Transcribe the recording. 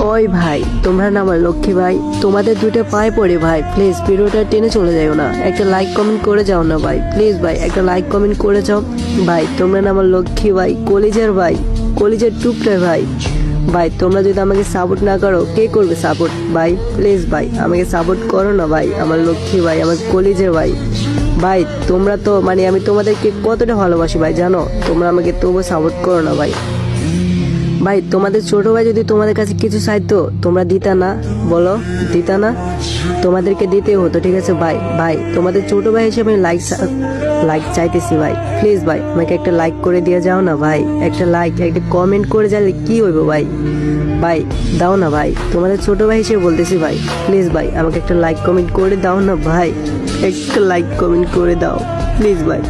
ওই ভাই, তোমরা না আমার লক্ষ্মী ভাই, তোমাদের দুটো পায়ে পড়ে ভাই, প্লিজ ভিডিওটা টেনে চলে যাও না, একটা লাইক কমেন্ট করে যাও না ভাই, প্লিজ ভাই একটা লাইক কমেন্ট করে যাও ভাই। তোমরা না আমার লক্ষ্মী ভাই, কলিজার ভাই, কলিজার টুকরা ভাই। ভাই তোমরা যদি আমাকে সাপোর্ট না করো, কে করবে সাপোর্ট ভাই? প্লিজ ভাই আমাকে সাপোর্ট করো না ভাই, আমার লক্ষ্মী ভাই, আমার কলিজার ভাই। ভাই তোমরা তো মানে আমি তোমাদেরকে কতটা ভালোবাসি ভাই জানো, তোমরা আমাকে তবুও সাপোর্ট করো না ভাই। ভাই তোমাদের ছোট ভাই যদি তোমাদের কাছে কিছু চাইতো, তোমরা দিতা না? বলো, দিতা না? তোমাদেরকে দিতে হতো, ঠিক আছে ভাই। ভাই তোমাদের ছোট ভাই হিসেবে লাইক চাইতেছি ভাই, প্লিজ ভাই আমাকে একটা লাইক করে দিয়ে যাও না ভাই, একটা লাইক একটা কমেন্ট করে যালে কি হইব ভাই? ভাই দাও না ভাই, তোমাদের ছোট ভাই হিসেবে বলতেছি ভাই, প্লিজ ভাই আমাকে একটা লাইক কমেন্ট করে দাও না ভাই, একটা লাইক কমেন্ট করে দাও প্লিজ ভাই।